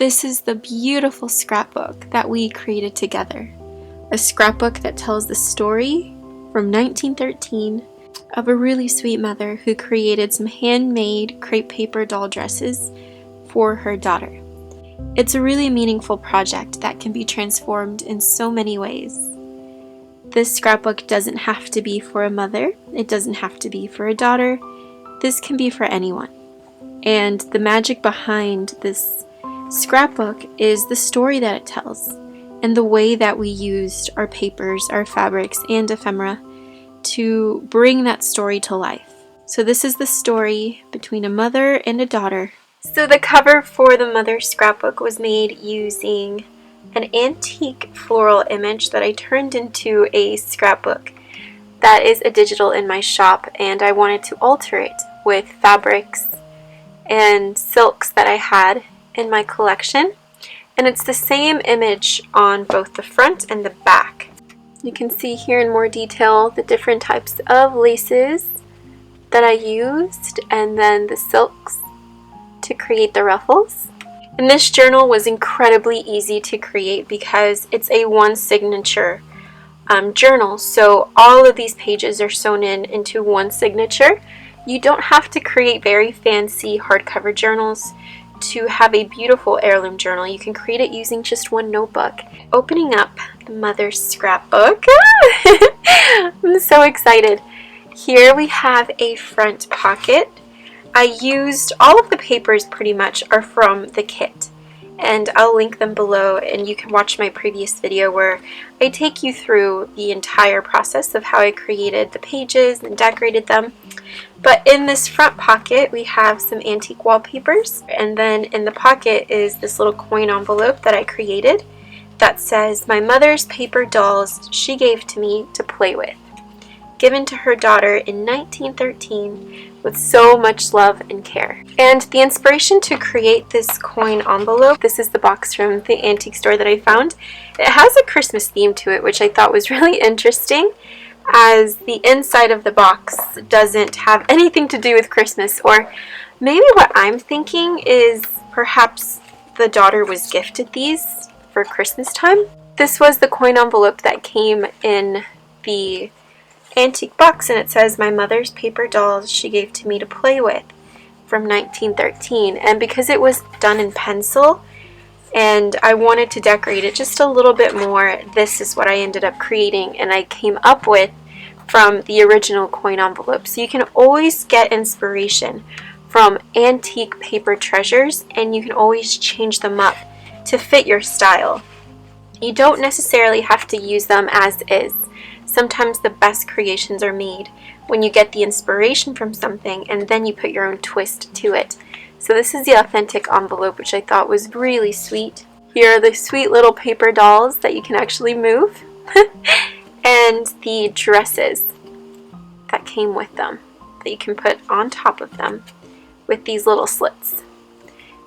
This is the beautiful scrapbook that we created together. A scrapbook that tells the story from 1913 of a really sweet mother who created some handmade crepe paper doll dresses for her daughter. It's a really meaningful project that can be transformed in so many ways. This scrapbook doesn't have to be for a mother, it doesn't have to be for a daughter, this can be for anyone. And the magic behind this scrapbook is the story that it tells and the way that we used our papers, our fabrics, and ephemera to bring that story to life. So this is the story between a mother and a daughter. So the cover for the mother's scrapbook was made using an antique floral image that I turned into a scrapbook that is a digital in my shop, and I wanted to alter it with fabrics and silks that I had in my collection, and it's the same image on both the front and the back. You can see here in more detail the different types of laces that I used and then the silks to create the ruffles. And this journal was incredibly easy to create because it's a one signature journal, so all of these pages are sewn into one signature. You don't have to create very fancy hardcover journals to have a beautiful heirloom journal. You can create it using just one notebook. Opening up the mother's scrapbook. I'm so excited. Here we have a front pocket. I used all of the papers pretty much are from the kit, and I'll link them below, and you can watch my previous video where I take you through the entire process of how I created the pages and decorated them. But in this front pocket we have some antique wallpapers, and then in the pocket is this little coin envelope that I created that says, "My mother's paper dolls she gave to me to play with, given to her daughter in 1913 with so much love and care." And the inspiration to create this coin envelope, this is the box from the antique store that I found. It has a Christmas theme to it, which I thought was really interesting, as the inside of the box doesn't have anything to do with Christmas. Or maybe what I'm thinking is perhaps the daughter was gifted these for Christmas time. This was the coin envelope that came in the antique box, and it says, "My mother's paper dolls she gave to me to play with from 1913. And because it was done in pencil and I wanted to decorate it just a little bit more, this is what I ended up creating, and I came up with from the original coin envelope. So you can always get inspiration from antique paper treasures, and you can always change them up to fit your style. You don't necessarily have to use them as is. Sometimes the best creations are made when you get the inspiration from something and then you put your own twist to it. So this is the authentic envelope, which I thought was really sweet. Here are the sweet little paper dolls that you can actually move. And the dresses that came with them that you can put on top of them with these little slits.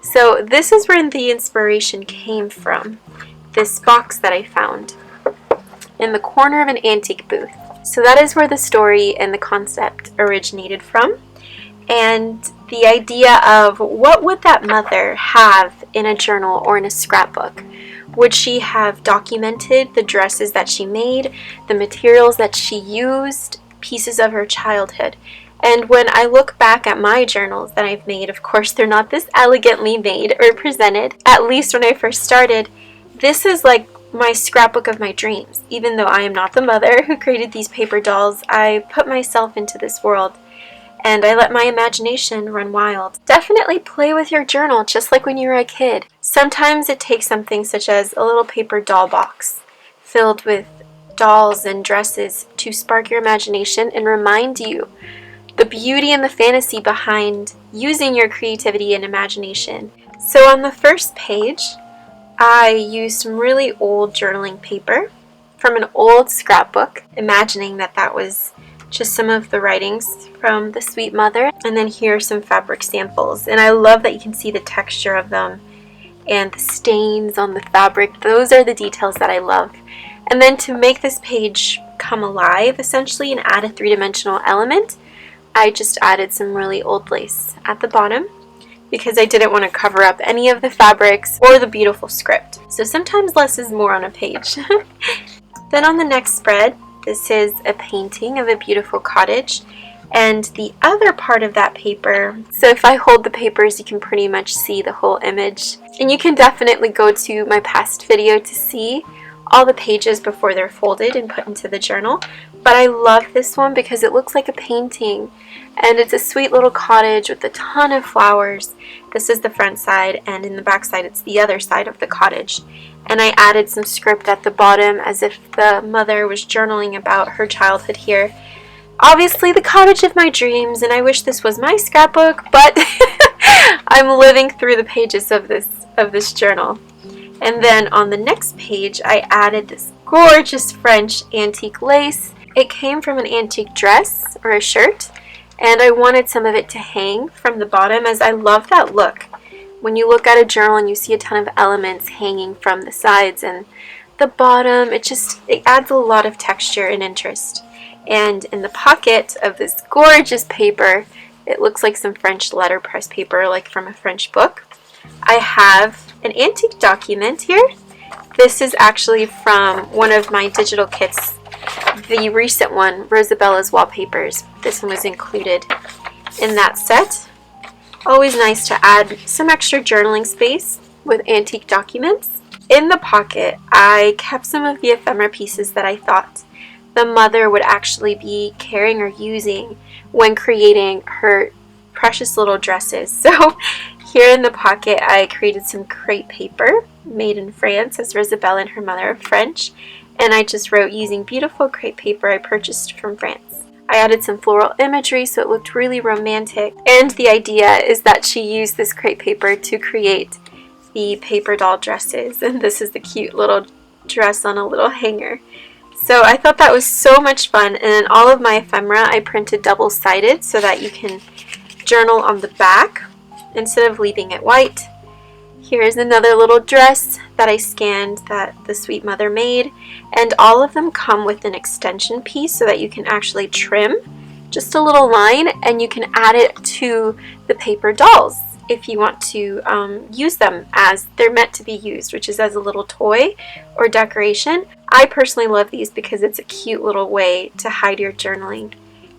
So this is where the inspiration came from. This box that I found in the corner of an antique booth. So that is where the story and the concept originated from. And the idea of what would that mother have in a journal or in a scrapbook? Would she have documented the dresses that she made, the materials that she used, pieces of her childhood? And when I look back at my journals that I've made, of course they're not this elegantly made or presented. At least when I first started, this is like my scrapbook of my dreams. Even though I am not the mother who created these paper dolls, I put myself into this world and I let my imagination run wild. Definitely play with your journal just like when you were a kid. Sometimes it takes something such as a little paper doll box filled with dolls and dresses to spark your imagination and remind you the beauty and the fantasy behind using your creativity and imagination. So on the first page, I used some really old journaling paper from an old scrapbook, imagining that that was just some of the writings from the sweet mother. And then here are some fabric samples, and I love that you can see the texture of them and the stains on the fabric. Those are the details that I love. And then to make this page come alive essentially and add a three-dimensional element, I just added some really old lace at the bottom. because I didn't want to cover up any of the fabrics or the beautiful script. So sometimes less is more on a page. Then on the next spread, this is a painting of a beautiful cottage, and the other part of that paper, so if I hold the papers, you can pretty much see the whole image. And you can definitely go to my past video to see all the pages before they're folded and put into the journal. But I love this one because it looks like a painting, and it's a sweet little cottage with a ton of flowers. This is the front side, and in the back side it's the other side of the cottage. And I added some script at the bottom as if the mother was journaling about her childhood here. Obviously the cottage of my dreams, and I wish this was my scrapbook, but I'm living through the pages of this journal. And then on the next page, I added this gorgeous French antique lace. It came from an antique dress or a shirt, and I wanted some of it to hang from the bottom, as I love that look. When you look at a journal and you see a ton of elements hanging from the sides and the bottom, it adds a lot of texture and interest. And in the pocket of this gorgeous paper, it looks like some French letterpress paper, like from a French book. I have an antique document here. This is actually from one of my digital kits, the recent one, Rosabella's Wallpapers. This one was included in that set. Always nice to add some extra journaling space with antique documents. In the pocket, I kept some of the ephemera pieces that I thought the mother would actually be carrying or using when creating her precious little dresses. So here in the pocket, I created some crepe paper made in France, as Rosabella and her mother are French, and I just wrote, using beautiful crepe paper I purchased from France. I added some floral imagery so it looked really romantic, and the idea is that she used this crepe paper to create the paper doll dresses, and this is the cute little dress on a little hanger. So I thought that was so much fun, and in all of my ephemera I printed double-sided so that you can journal on the back instead of leaving it white. Here's another little dress that I scanned that the sweet mother made, and all of them come with an extension piece so that you can actually trim just a little line, and you can add it to the paper dolls if you want to use them as they're meant to be used, which is as a little toy or decoration. I personally love these because it's a cute little way to hide your journaling,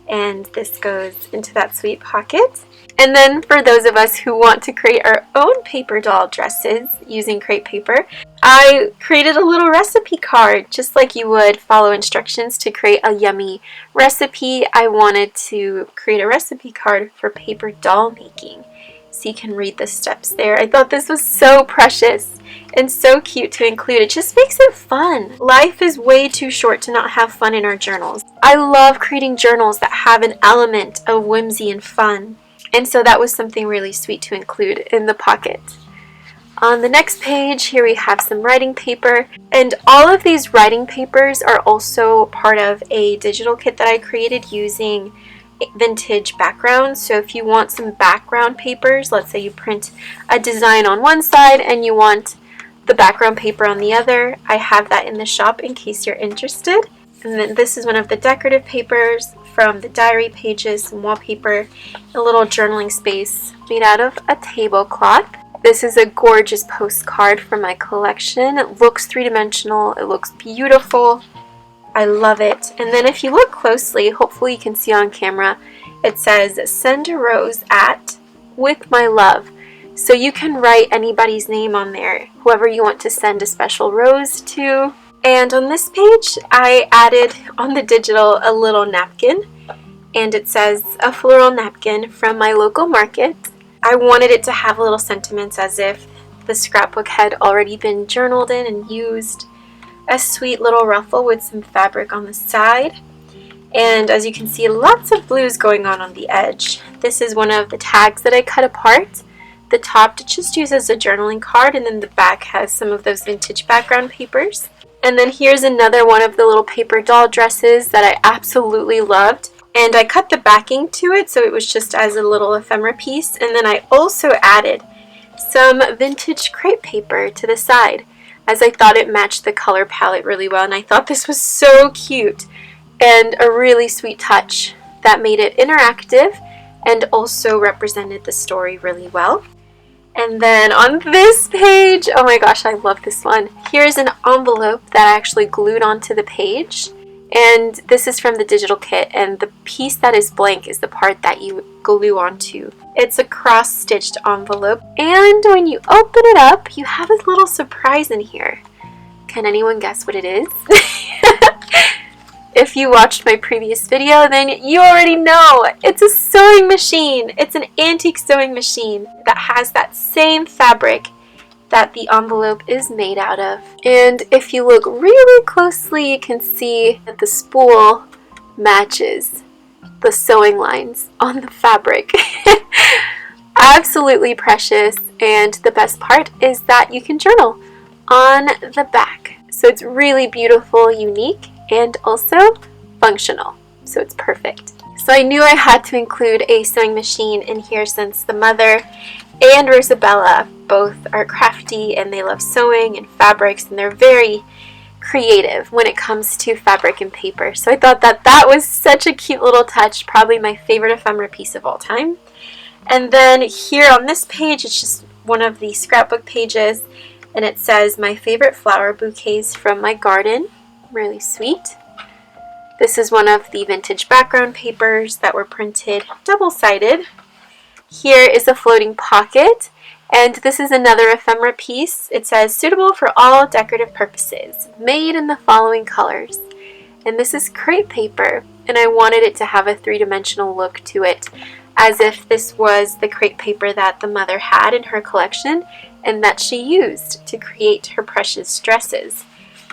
and this goes into that sweet pocket. And then for those of us who want to create our own paper doll dresses using crepe paper, I created a little recipe card. Just like you would follow instructions to create a yummy recipe, I wanted to create a recipe card for paper doll making, so you can read the steps there. I thought this was so precious and so cute to include. It just makes it fun. Life is way too short to not have fun in our journals. I love creating journals that have an element of whimsy and fun, and so that was something really sweet to include in the pocket. On the next page, here we have some writing paper, and all of these writing papers are also part of a digital kit that I created using vintage backgrounds. So if you want some background papers, let's say you print a design on one side and you want the background paper on the other, I have that in the shop in case you're interested. And then this is one of the decorative papers from the diary pages, some wallpaper, a little journaling space made out of a tablecloth. This is a gorgeous postcard from my collection. It looks three-dimensional, it looks beautiful. I love it. And then if you look closely, hopefully you can see on camera, it says send a rose at with my love. So you can write anybody's name on there, whoever you want to send a special rose to. And on this page, I added on the digital a little napkin, and it says a floral napkin from my local market. I wanted it to have little sentiments as if the scrapbook had already been journaled in and used. A sweet little ruffle with some fabric on the side, and as you can see, lots of blues going on the edge. This is one of the tags that I cut apart. The top to just use as a journaling card, and then the back has some of those vintage background papers. And then here's another one of the little paper doll dresses that I absolutely loved, and I cut the backing to it so it was just as a little ephemera piece. And then I also added some vintage crepe paper to the side, as I thought it matched the color palette really well, and I thought this was so cute and a really sweet touch that made it interactive and also represented the story really well. And then on this page, oh my gosh, I love this one. Here's an envelope that I actually glued onto the page. And this is from the digital kit, and the piece that is blank is the part that you glue onto. It's a cross-stitched envelope, and when you open it up, you have a little surprise in here. Can anyone guess what it is? If you watched my previous video, then you already know. It's a sewing machine. It's an antique sewing machine that has that same fabric that the envelope is made out of. And if you look really closely, you can see that the spool matches the sewing lines on the fabric. Absolutely precious, and the best part is that you can journal on the back. So it's really beautiful, unique, and also functional. So it's perfect. So I knew I had to include a sewing machine in here since the mother and Rosabella both are crafty and they love sewing and fabrics, and they're very creative when it comes to fabric and paper. So I thought that that was such a cute little touch, probably my favorite ephemera piece of all time. And then here on this page, it's just one of the scrapbook pages, and it says my favorite flower bouquets from my garden. Really sweet. This is one of the vintage background papers that were printed double-sided. Here is a floating pocket, and this is another ephemera piece. It says suitable for all decorative purposes, made in the following colors. And this is crepe paper, and I wanted it to have a three-dimensional look to it, as if this was the crepe paper that the mother had in her collection and that she used to create her precious dresses.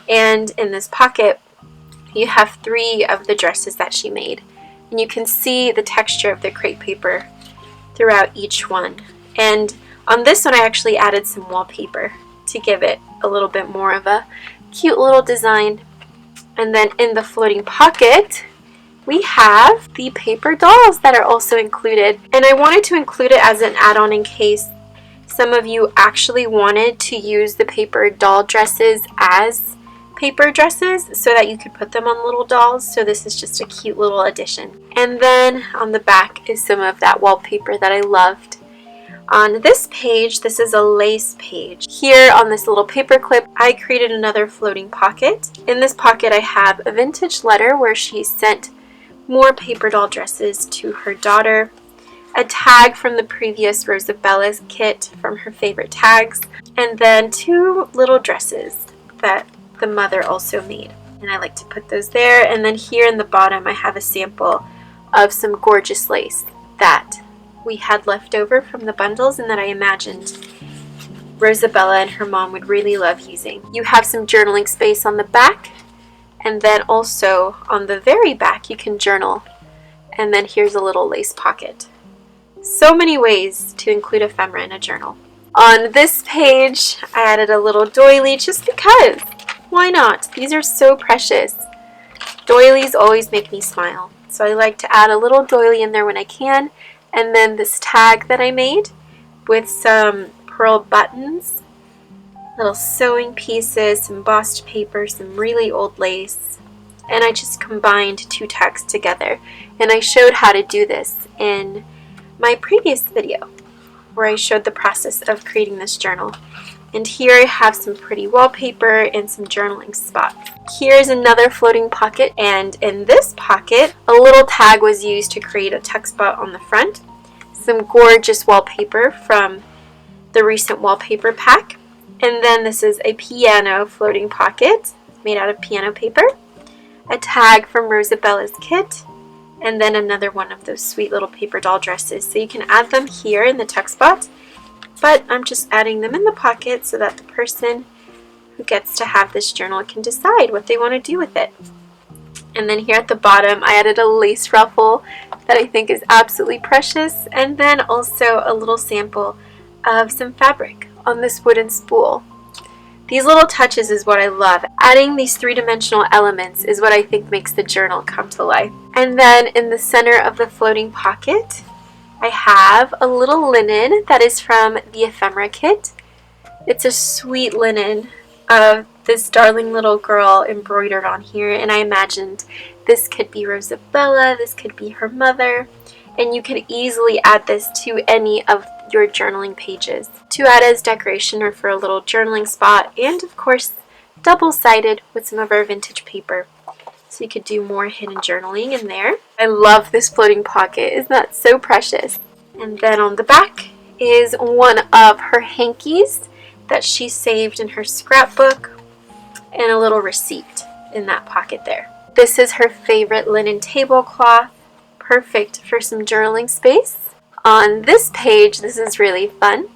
And in this pocket, you have 3 of the dresses that she made, and you can see the texture of the crepe paper throughout each one. And on this one, I actually added some wallpaper to give it a little bit more of a cute little design. And then in the floating pocket, we have the paper dolls that are also included. And I wanted to include it as an add-on in case some of you actually wanted to use the paper doll dresses as paper dresses so that you could put them on little dolls. So this is just a cute little addition. And then on the back is some of that wallpaper that I loved. On this page, this is a lace page. Here on this little paper clip, I created another floating pocket. In this pocket, I have a vintage letter where she sent more paper doll dresses to her daughter, a tag from the previous Rosabella's kit from her favorite tags, and then 2 little dresses that the mother also made. And I like to put those there. And then here in the bottom, I have a sample of some gorgeous lace that we had left over from the bundles and that I imagined Rosabella and her mom would really love using. You have some journaling space on the back, and then also on the very back you can journal. And then here's a little lace pocket. So many ways to include ephemera in a journal. On this page, I added a little doily just because. Why not? These are so precious. Doilies always make me smile. So I like to add a little doily in there when I can. And then this tag that I made with some pearl buttons, little sewing pieces, some embossed paper, some really old lace. And I just combined 2 tags together. And I showed how to do this in my previous video where I showed the process of creating this journal. And here I have some pretty wallpaper and some journaling spots. Here's another floating pocket, and in this pocket, a little tag was used to create a tuck spot on the front. Some gorgeous wallpaper from the recent wallpaper pack. And then this is a piano floating pocket made out of piano paper. A tag from Rosabella's kit. And then another one of those sweet little paper doll dresses. So you can add them here in the tuck spot. But I'm just adding them in the pocket so that the person who gets to have this journal can decide what they want to do with it. And then here at the bottom, I added a lace ruffle that I think is absolutely precious. And then also a little sample of some fabric on this wooden spool. These little touches is what I love. Adding these 3-dimensional elements is what I think makes the journal come to life. And then in the center of the floating pocket, I have a little linen that is from the ephemera kit. It's a sweet linen of this darling little girl embroidered on here, and I imagined this could be Rosabella, this could be her mother, and you could easily add this to any of your journaling pages to add as decoration or for a little journaling spot, and of course double-sided with some of our vintage paper. So you could do more hidden journaling in there. I love this floating pocket. Isn't that so precious? And then on the back is one of her hankies that she saved in her scrapbook, and a little receipt in that pocket there. This is her favorite linen tablecloth, perfect for some journaling space. On this page, this is really fun.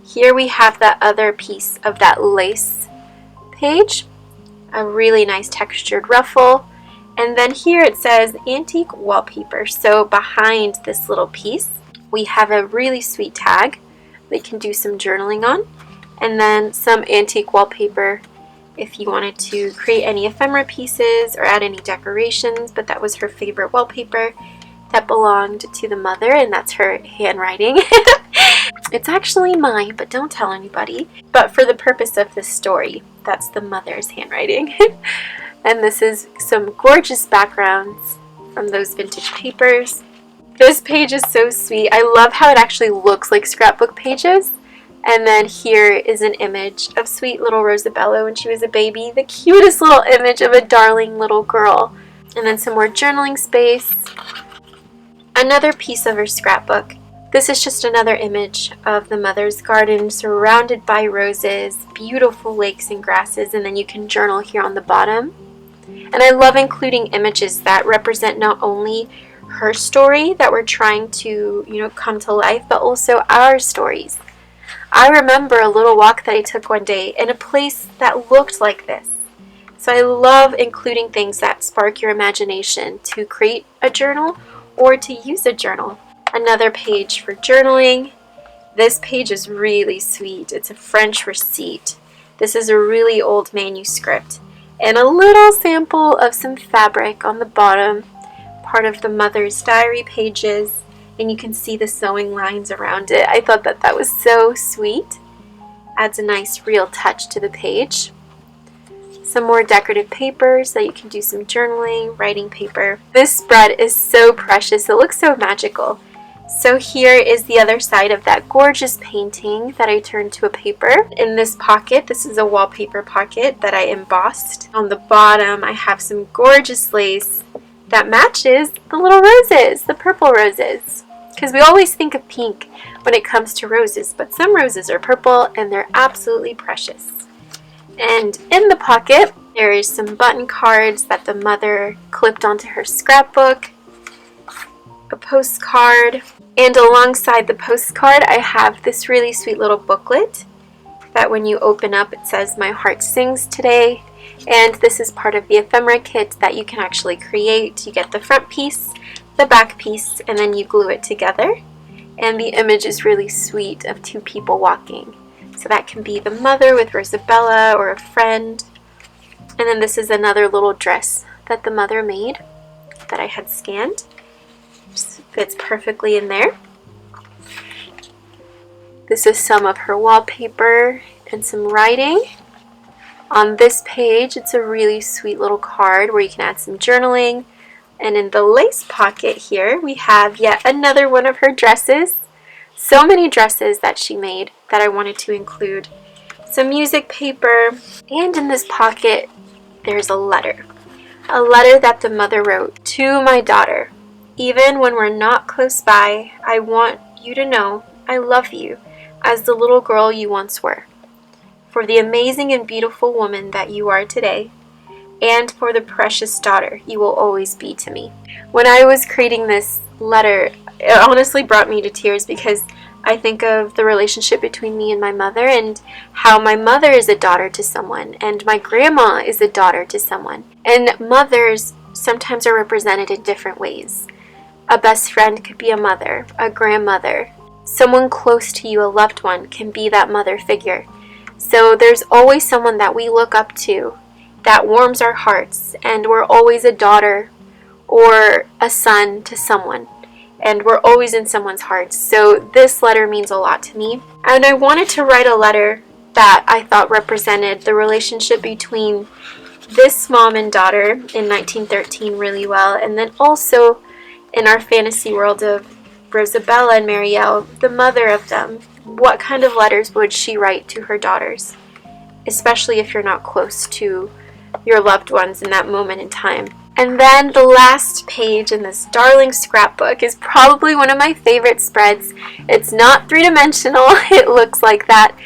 Here we have that other piece of that lace page, a really nice textured ruffle, and then here it says antique wallpaper. So behind this little piece, we have a really sweet tag we can do some journaling on, and then some antique wallpaper if you wanted to create any ephemera pieces or add any decorations. But that was her favorite wallpaper that belonged to the mother, and that's her handwriting. It's actually mine, but don't tell anybody. But for the purpose of this story, that's the mother's handwriting. And this is some gorgeous backgrounds from those vintage papers. This page is so sweet. I love how it actually looks like scrapbook pages. And then here is an image of sweet little Rosabella when she was a baby. The cutest little image of a darling little girl. And then some more journaling space. Another piece of her scrapbook. This is just another image of the mother's garden surrounded by roses, beautiful lakes and grasses, and then you can journal here on the bottom. And I love including images that represent not only her story that we're trying to, come to life, but also our stories. I remember a little walk that I took one day in a place that looked like this. So I love including things that spark your imagination to create a journal or to use a journal. Another page for journaling. This page is really sweet. It's a French receipt. This is a really old manuscript. And a little sample of some fabric on the bottom, part of the mother's diary pages. And you can see the sewing lines around it. I thought that was so sweet. Adds a nice real touch to the page. Some more decorative papers that you can do some journaling, writing paper. This spread is so precious. It looks so magical. So here is the other side of that gorgeous painting that I turned to a paper. In this pocket, this is a wallpaper pocket that I embossed. On the bottom, I have some gorgeous lace that matches the little roses, the purple roses. Because we always think of pink when it comes to roses, but some roses are purple and they're absolutely precious. And in the pocket, there is some button cards that the mother clipped onto her scrapbook, a postcard, and alongside the postcard, I have this really sweet little booklet that when you open up, it says, "My heart sings today." And this is part of the ephemera kit that you can actually create. You get the front piece, the back piece, and then you glue it together. And the image is really sweet of two people walking. So that can be the mother with Rosabella or a friend. And then this is another little dress that the mother made that I had scanned. Just fits perfectly in there. This is some of her wallpaper and some writing. On this page, it's a really sweet little card where you can add some journaling. And in the lace pocket here, we have yet another one of her dresses. So many dresses that she made that I wanted to include. Some music paper. And in this pocket, there's a letter. A letter that the mother wrote to my daughter. "Even when we're not close by, I want you to know I love you as the little girl you once were. For the amazing and beautiful woman that you are today, and for the precious daughter you will always be to me." When I was creating this letter, it honestly brought me to tears because I think of the relationship between me and my mother and how my mother is a daughter to someone and my grandma is a daughter to someone. And mothers sometimes are represented in different ways. A best friend could be a mother, a grandmother. Someone close to you, a loved one, can be that mother figure. So there's always someone that we look up to that warms our hearts, and we're always a daughter or a son to someone, and we're always in someone's hearts. So this letter means a lot to me, and I wanted to write a letter that I thought represented the relationship between this mom and daughter in 1913 really well, and then also in our fantasy world of Rosabella and Marielle, the mother of them, what kind of letters would she write to her daughters? Especially if you're not close to your loved ones in that moment in time. And then the last page in this darling scrapbook is probably one of my favorite spreads. It's not three-dimensional, it looks like that,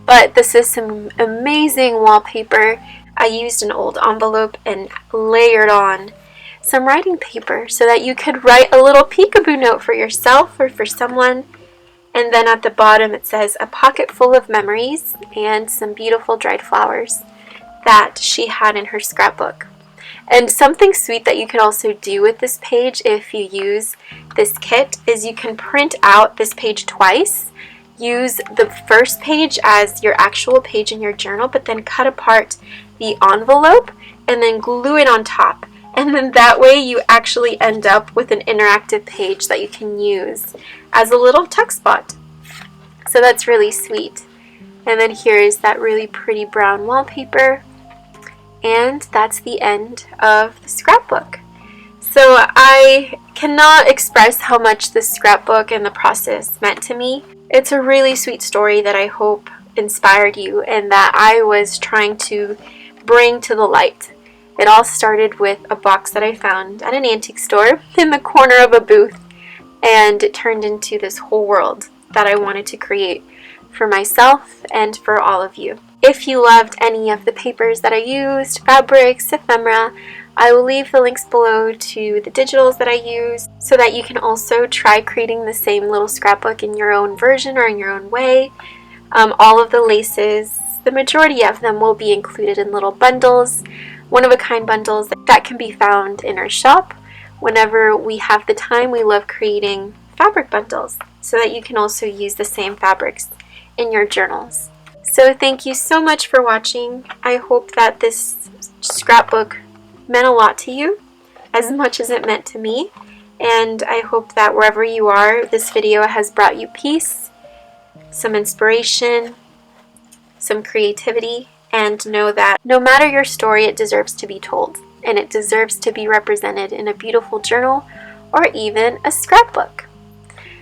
but this is some amazing wallpaper. I used an old envelope and layered on some writing paper so that you could write a little peekaboo note for yourself or for someone. And then at the bottom it says, a pocket full of memories, and some beautiful dried flowers that she had in her scrapbook. And something sweet that you can also do with this page if you use this kit is you can print out this page twice. Use the first page as your actual page in your journal, but then cut apart the envelope and then glue it on top. And then that way you actually end up with an interactive page that you can use as a little tuck spot. So that's really sweet. And then here is that really pretty brown wallpaper. And that's the end of the scrapbook. So I cannot express how much this scrapbook and the process meant to me. It's a really sweet story that I hope inspired you and that I was trying to bring to the light. It all started with a box that I found at an antique store in the corner of a booth, and it turned into this whole world that I wanted to create for myself and for all of you. If you loved any of the papers that I used, fabrics, ephemera, I will leave the links below to the digitals that I use so that you can also try creating the same little scrapbook in your own version or in your own way. All of the laces, the majority of them will be included in little bundles, one-of-a-kind bundles that can be found in our shop. Whenever we have the time, we love creating fabric bundles so that you can also use the same fabrics in your journals. So thank you so much for watching. I hope that this scrapbook meant a lot to you, as much as it meant to me. And I hope that wherever you are, this video has brought you peace, some inspiration, some creativity, and know that no matter your story, it deserves to be told, and it deserves to be represented in a beautiful journal or even a scrapbook.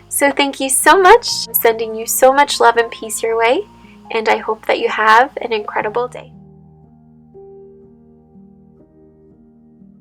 So thank you so much. I'm sending you so much love and peace your way, and I hope that you have an incredible day.